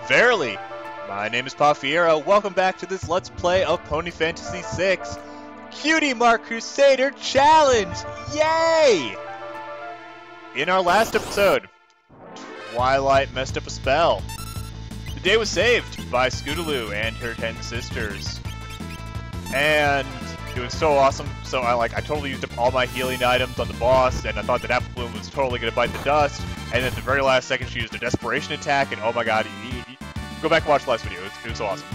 Verily, my name is Pafiero. Welcome back to this Let's Play of Pony Fantasy VI Cutie Mark Crusader Challenge! Yay! In our last episode, Twilight messed up a spell. The day was saved by Sudoku and her 10 sisters. And it was so awesome. So I totally used up all my healing items on the boss, and I thought that Apple Bloom was totally going to bite the dust. And then at the very last second, she used a desperation attack, and oh my god, go back and watch the last video. It was so awesome.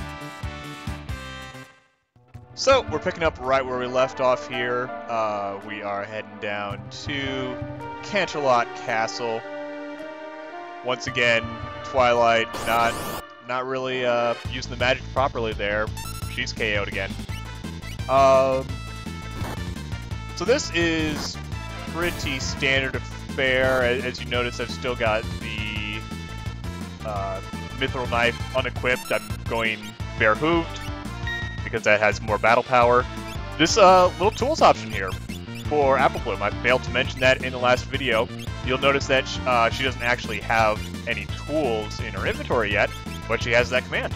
So, we're picking up right where we left off here. We are heading down to Canterlot Castle. Once again, Twilight not really using the magic properly there. She's KO'd again. So this is pretty standard affair. As you notice, I've still got the mithril knife unequipped. I'm going bare-hooved because that has more battle power. This little tools option here for Apple Bloom, I failed to mention that in the last video. You'll notice that she doesn't actually have any tools in her inventory yet, but she has that command.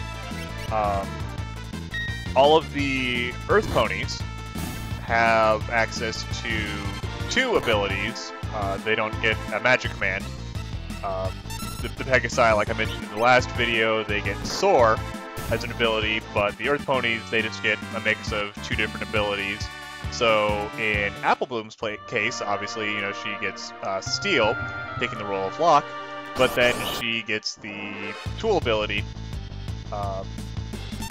All of the Earth Ponies have access to 2 abilities. They don't get a magic command. The Pegasi, like I mentioned in the last video, they get Soar as an ability, but the Earth Ponies, they just get a mix of 2 different abilities. So in Apple Bloom's case, obviously, you know, she gets Steel, taking the role of Lock, but then she gets the Tool ability.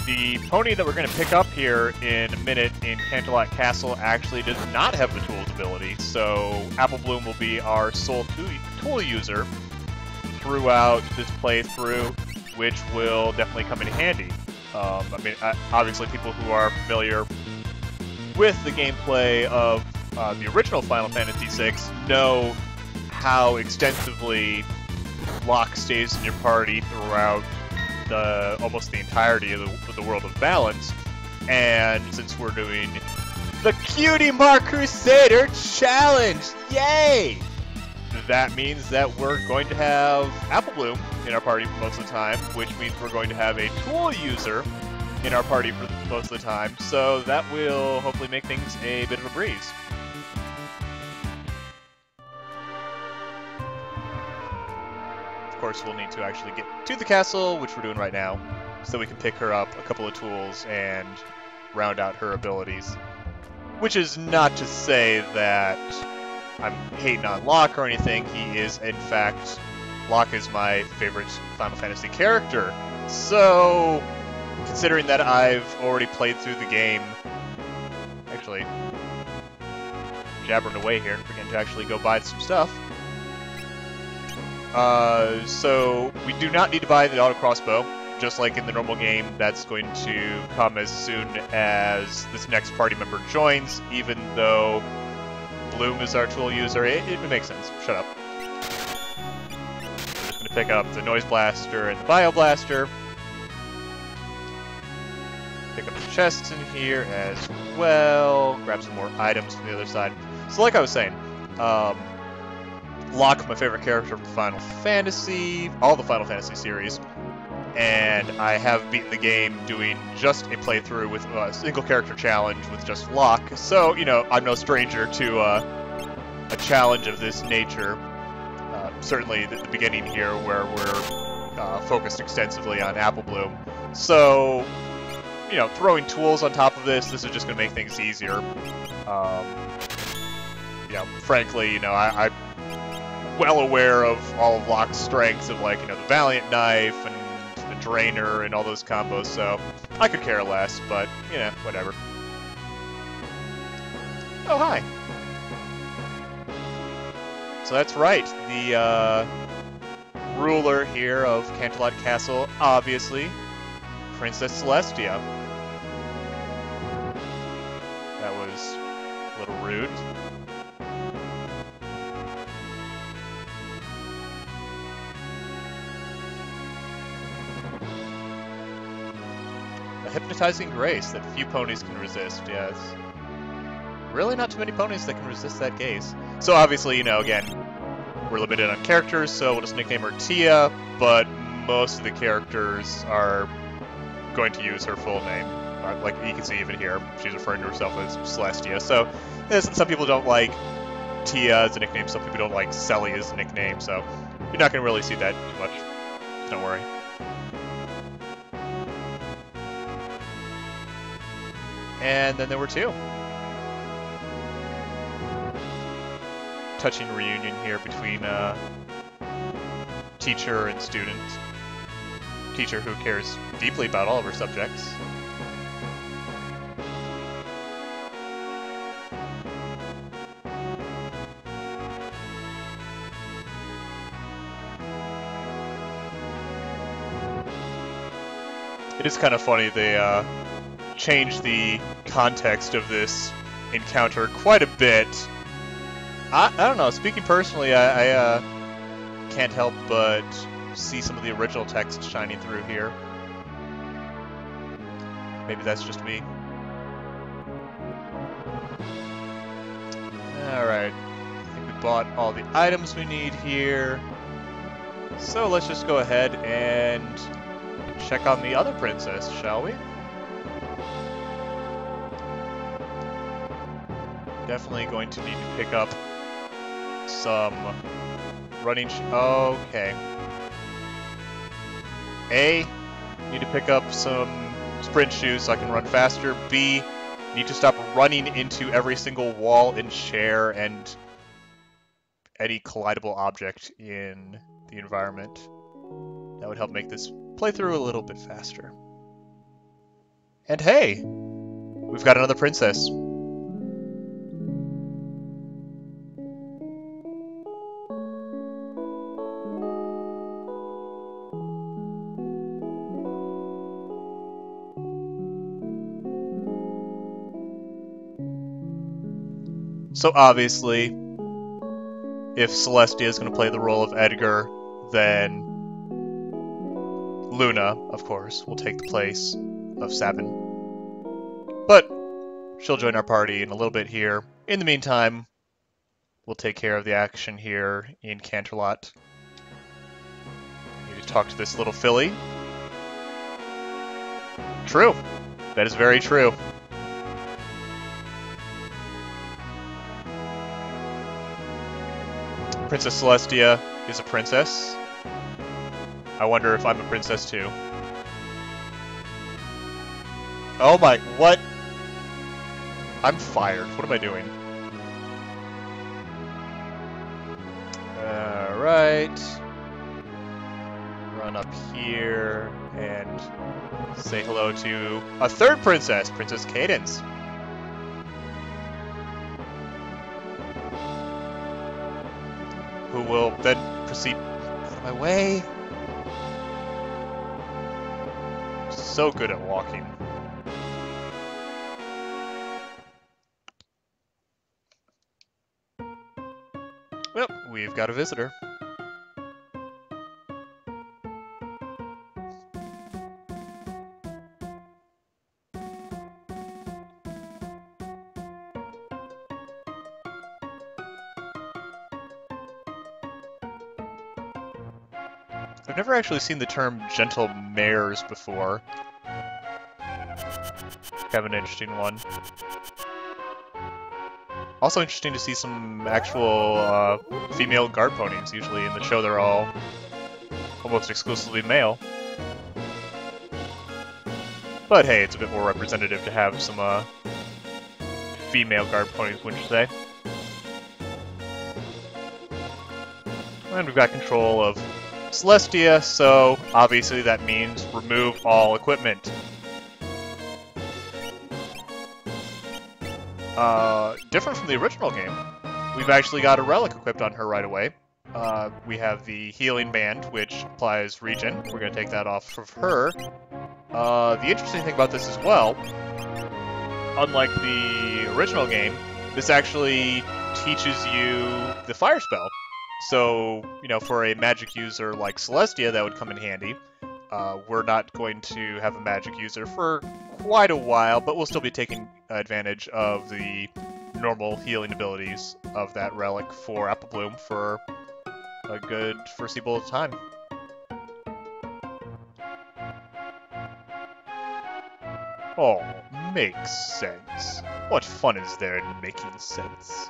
The pony that we're going to pick up here in a minute in Canterlot Castle actually does not have the Tools ability, so Apple Bloom will be our sole tool user throughout this playthrough, which will definitely come in handy. I mean, obviously people who are familiar with the gameplay of the original Final Fantasy VI know how extensively Locke stays in your party throughout almost the entirety of the World of Balance. And since we're doing the Cutie Mark Crusader Challenge, yay! That means that we're going to have Apple Bloom in our party for most of the time, which means we're going to have a tool user in our party for most of the time, so that will hopefully make things a bit of a breeze. Of course, we'll need to actually get to the castle, which we're doing right now, so we can pick her up a couple of tools and round out her abilities. Which is not to say that I'm hating on Locke or anything. He is, in fact, Locke is my favorite Final Fantasy character. So, considering that I've already played through the game, actually, jabbering away here, forgetting to actually go buy some stuff. So we do not need to buy the auto crossbow, just like in the normal game. That's going to come as soon as this next party member joins, even though Bloom is our tool user. It makes sense. Shut up. I'm just going to pick up the Noise Blaster and the Bio Blaster. Pick up the chests in here as well. Grab some more items from the other side. So like I was saying, Locke, my favorite character from Final Fantasy, all the Final Fantasy series, and I have beaten the game doing just a playthrough with a single character challenge with just Locke, so, you know, I'm no stranger to a challenge of this nature. Certainly at the beginning here, where we're focused extensively on Apple Bloom. So, you know, throwing tools on top of this is just going to make things easier. You know, frankly, you know, I'm well aware of all of Locke's strengths of, like, you know, the Valiant Knife and the Drainer and all those combos, so I could care less, but, you know, whatever. Oh, hi. So that's right, the ruler here of Canterlot Castle, obviously, Princess Celestia. That was a little rude. A hypnotizing grace that few ponies can resist, yes. Really not too many ponies that can resist that gaze. So obviously, you know, again, we're limited on characters, so we'll just nickname her Tia, but most of the characters are going to use her full name. Like you can see even here, she's referring to herself as Celestia. So some people don't like Tia as a nickname, some people don't like Selly as a nickname, so you're not going to really see that too much. Don't worry. And then there were two. Touching reunion here between teacher and student. Teacher who cares deeply about all of her subjects. It is kind of funny they changed the context of this encounter quite a bit. I don't know, speaking personally, I can't help but see some of the original text shining through here. Maybe that's just me. Alright, I think we bought all the items we need here. So let's just go ahead and check on the other princess, shall we? Definitely going to need to pick up some running okay. A, need to pick up some sprint shoes so I can run faster. B, need to stop running into every single wall and chair and any collidable object in the environment. That would help make this playthrough a little bit faster. And hey, we've got another princess. So obviously, if Celestia is going to play the role of Edgar, then Luna, of course, will take the place of Sabin. But she'll join our party in a little bit here. In the meantime, we'll take care of the action here in Canterlot. Need to talk to this little filly. True. That is very true. Princess Celestia is a princess. I wonder if I'm a princess too. Oh my, what? I'm fired. What am I doing? Alright. Run up here and say hello to a third princess, Princess Cadence. Who will then proceed out of my way. So good at walking. Well, we've got a visitor. I've never actually seen the term gentle mares before. Kind of an interesting one. Also interesting to see some actual female guard ponies. Usually in the show they're all almost exclusively male. But hey, it's a bit more representative to have some female guard ponies, wouldn't you say? And we've got control of Celestia, so obviously that means remove all equipment. Different from the original game, we've actually got a relic equipped on her right away. We have the healing band, which applies regen. We're going to take that off of her. The interesting thing about this as well, unlike the original game, this actually teaches you the fire spell. So, you know, for a magic user like Celestia, that would come in handy. We're not going to have a magic user for quite a while, but we'll still be taking advantage of the normal healing abilities of that relic for Apple Bloom for a good foreseeable time. Oh, makes sense. What fun is there in making sense?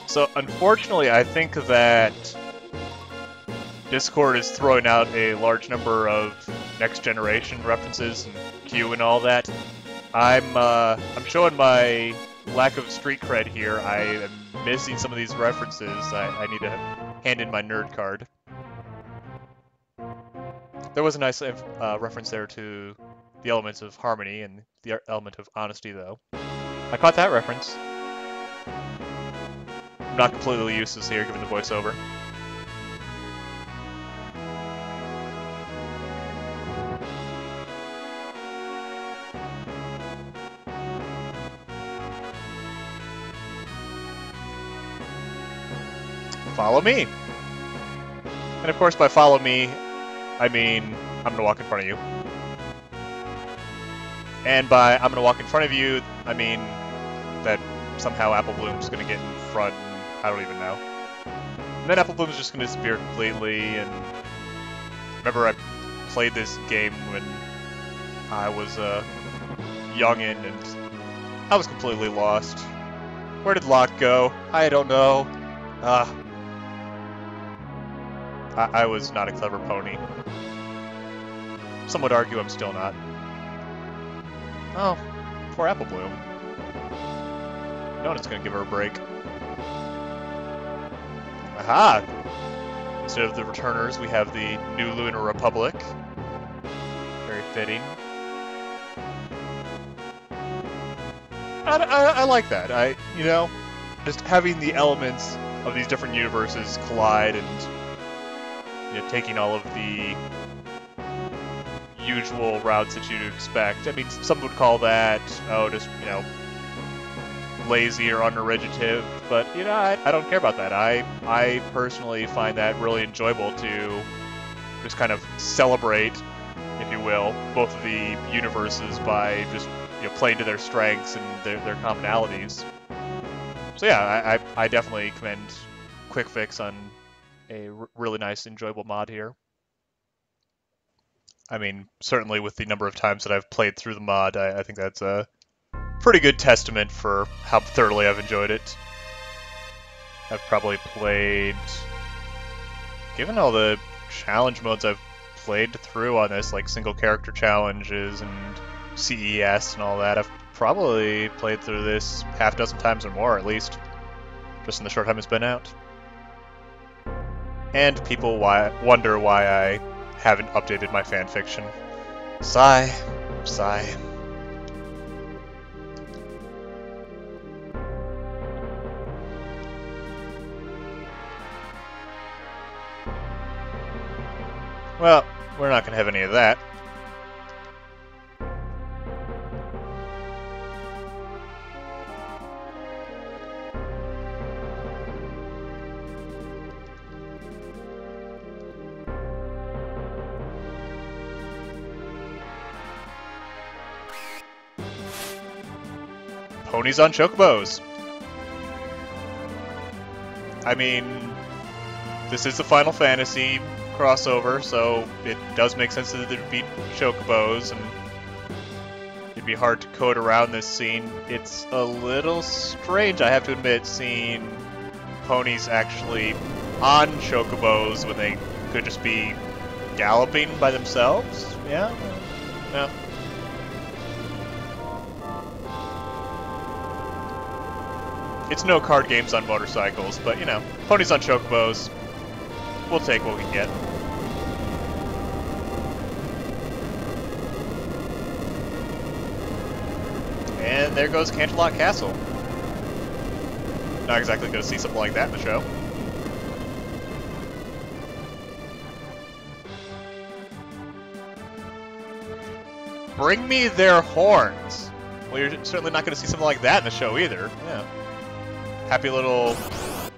So, unfortunately, I think that Discord is throwing out a large number of next generation references and Q and all that. I'm showing my lack of street cred here. I am missing some of these references. I need to hand in my nerd card. There was a nice reference there to the elements of harmony and the element of honesty, though. I caught that reference. I'm not completely useless here, given the voiceover. Follow me! And of course, by follow me, I mean I'm gonna walk in front of you. And by I'm gonna walk in front of you, I mean that somehow Apple Bloom's gonna get in front, and I don't even know. And then Apple Bloom's just gonna disappear completely, and remember I played this game when I was a youngin', and I was completely lost. Where did Locke go? I don't know. I was not a clever pony. Some would argue I'm still not. Oh, poor Apple Bloom. No one's gonna give her a break. Aha! Instead of the returners, we have the New Lunar Republic. Very fitting. I like that. You know, just having the elements of these different universes collide and, you know, taking all of the usual routes that you'd expect. I mean, some would call that, oh, just, you know, lazy or under-regulative, but, you know, I don't care about that. I personally find that really enjoyable to just kind of celebrate, if you will, both of the universes by just, you know, playing to their strengths and their commonalities. So yeah, I definitely commend Quick Fix on a really nice, enjoyable mod here. I mean, certainly with the number of times that I've played through the mod, I think that's a pretty good testament for how thoroughly I've enjoyed it. I've probably played, given all the challenge modes I've played through on this, like single character challenges and CES and all that, I've probably played through this half dozen times or more, at least, just in the short time it's been out. And people wonder why I haven't updated my fanfiction. Sigh. Sigh. Well, we're not going to have any of that. Ponies on chocobos. I mean, this is a Final Fantasy crossover, so it does make sense that there'd be chocobos, and it'd be hard to code around this scene. It's a little strange, I have to admit, seeing ponies actually on chocobos when they could just be galloping by themselves. Yeah? Yeah. It's no card games on motorcycles, but, you know, ponies on chocobos, we'll take what we can get. And there goes Canterlot Castle. Not exactly going to see something like that in the show. Bring me their horns. Well, you're certainly not going to see something like that in the show either. Yeah. Happy little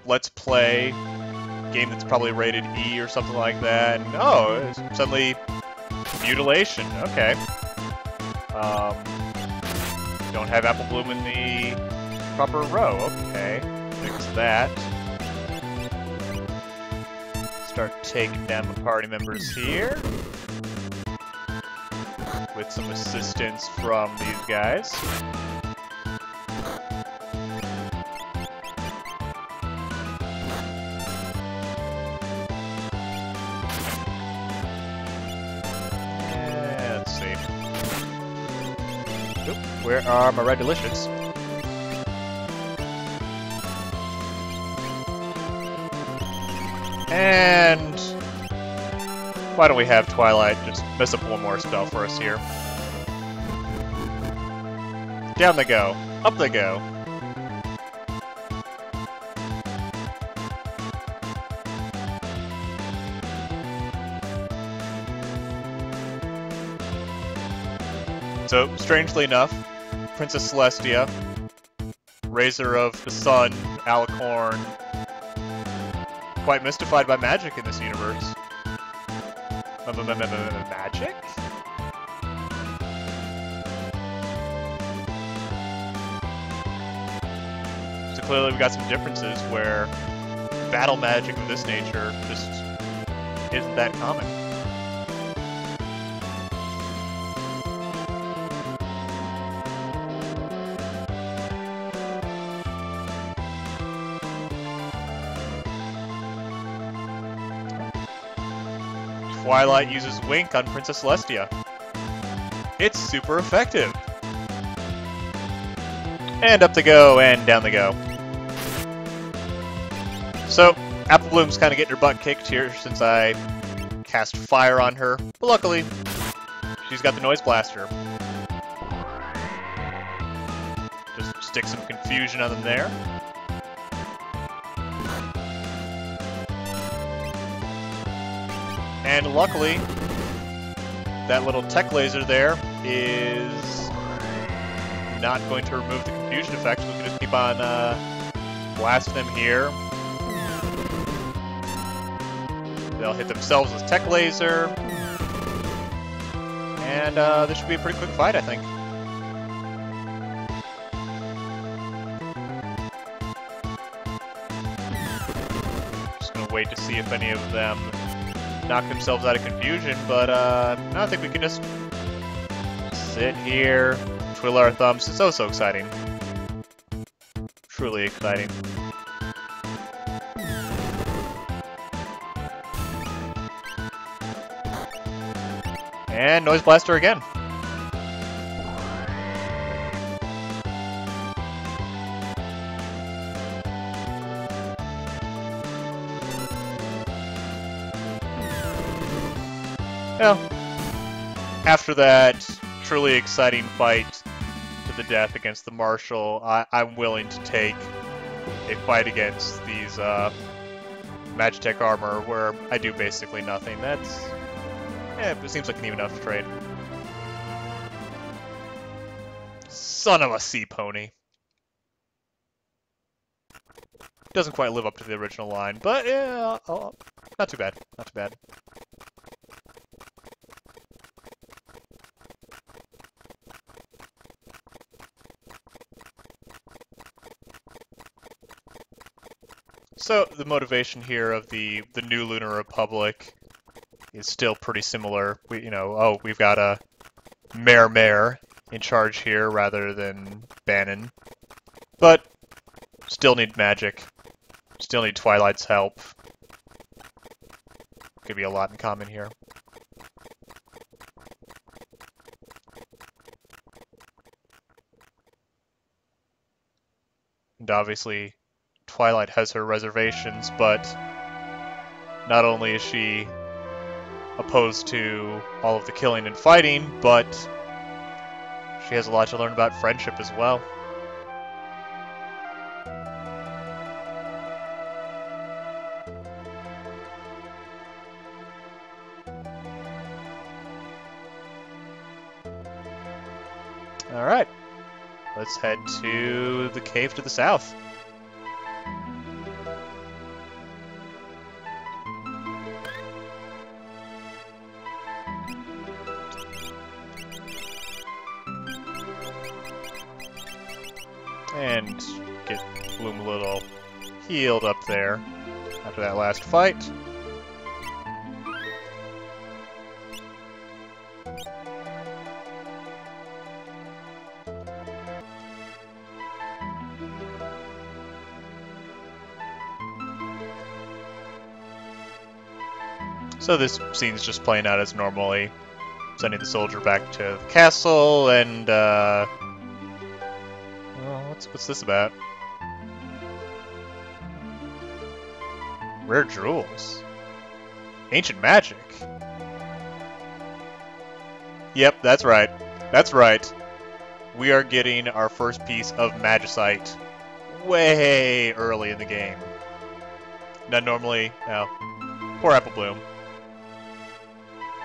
Let's Play game that's probably rated E or something like that. And, oh, suddenly mutilation. Okay. Don't have Apple Bloom in the proper row. Okay, fix that. Start taking down the party members here. With some assistance from these guys. Let's see. Oop, where are my red delicious? And why don't we have Twilight just mess up one more spell for us here? Down they go. Up they go. So, strangely enough, Princess Celestia, Raiser of the Sun, Alicorn, quite mystified by magic in this universe. Magic? So clearly we've got some differences where battle magic of this nature just isn't that common. Twilight uses Wink on Princess Celestia. It's super effective. And up they go, and down they go. So, Apple Bloom's kind of getting her butt kicked here since I cast fire on her. But luckily, she's got the Noise Blaster. Just stick some confusion on them there. And luckily, that little tech laser there is not going to remove the confusion effect, so we can just keep on blasting them here. They'll hit themselves with tech laser. And this should be a pretty quick fight, I think. Just gonna wait to see if any of them knock themselves out of confusion, but I think we can just sit here, twiddle our thumbs. It's so exciting. Truly exciting. And Noise Blaster again. Well, after that truly exciting fight to the death against the Marshal, I'm willing to take a fight against these Magitech armor where I do basically nothing. That's... it seems like an even enough trade. Son of a sea pony. Doesn't quite live up to the original line, but yeah, not too bad. Not too bad. So the motivation here of the new Lunar Republic is still pretty similar. We've got a Mare in charge here rather than Bannon, but still need magic. Still need Twilight's help. Could be a lot in common here. And obviously, Twilight has her reservations, but not only is she opposed to all of the killing and fighting, but she has a lot to learn about friendship as well. Alright, let's head to the cave to the south. And get Bloom a little healed up there after that last fight. So this scene's just playing out as normally, sending the soldier back to the castle, and well, what's this about? Rare jewels. Ancient magic. Yep, that's right. That's right. We are getting our first piece of magicite way early in the game. Now normally, now, poor Apple Bloom.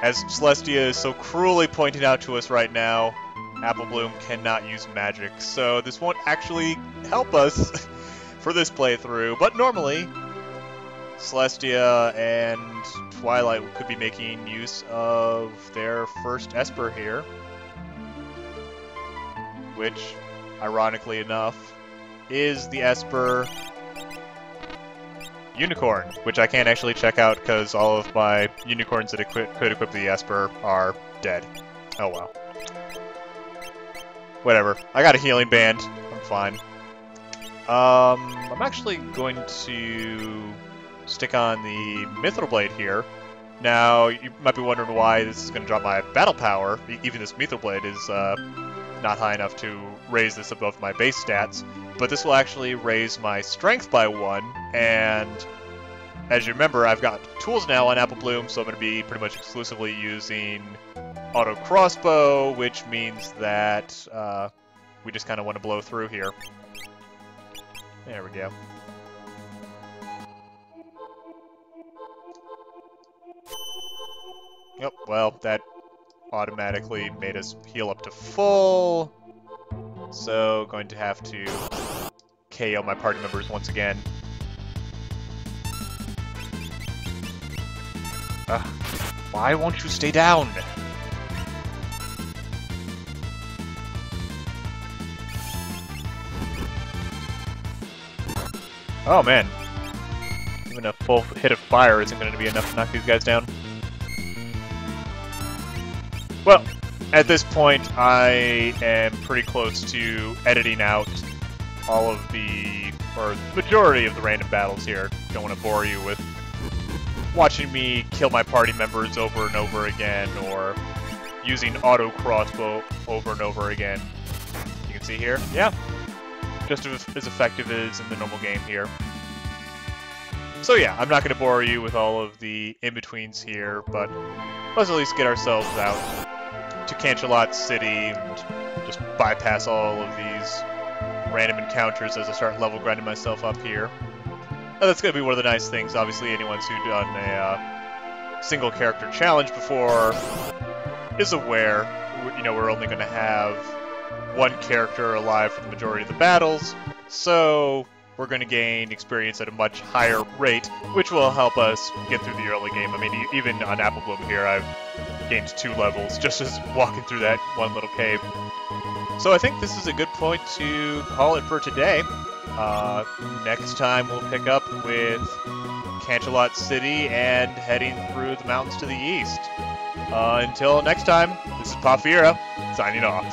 As Celestia is so cruelly pointing out to us right now, Apple Bloom cannot use magic, so this won't actually help us for this playthrough. But normally, Celestia and Twilight could be making use of their first esper here, which, ironically enough, is the esper Unicorn, which I can't actually check out because all of my unicorns that could equip the esper are dead. Oh well. Whatever. I got a healing band. I'm fine. I'm actually going to stick on the Mithril Blade here. Now, you might be wondering why this is going to drop my battle power. Even this Mithril Blade is not high enough to raise this above my base stats. But this will actually raise my strength by 1, and as you remember, I've got tools now on Apple Bloom, so I'm going to be pretty much exclusively using auto crossbow, which means that we just kind of want to blow through here. There we go. Yep, well, that automatically made us heal up to full. So, going to have to KO my party members once again. Why won't you stay down? Oh man. Even a full hit of fire isn't going to be enough to knock these guys down. Well, at this point, I am pretty close to editing out all of the, or majority of the random battles here. Don't want to bore you with watching me kill my party members over and over again, or using auto crossbow over and over again. You can see here, yeah, just as effective as in the normal game here. So yeah, I'm not going to bore you with all of the in-betweens here, but let's at least get ourselves out to Canterlot City and just bypass all of these random encounters as I start level grinding myself up here. Now, that's going to be one of the nice things. Obviously, anyone who's done a single character challenge before is aware, you know, we're only going to have one character alive for the majority of the battles, so we're going to gain experience at a much higher rate, which will help us get through the early game. I mean, even on Apple Bloom here, I've gained 2 levels just as walking through that one little cave. So I think this is a good point to call it for today. Next time we'll pick up with Canterlot City and heading through the mountains to the east. Until next time, this is Pafira, signing off.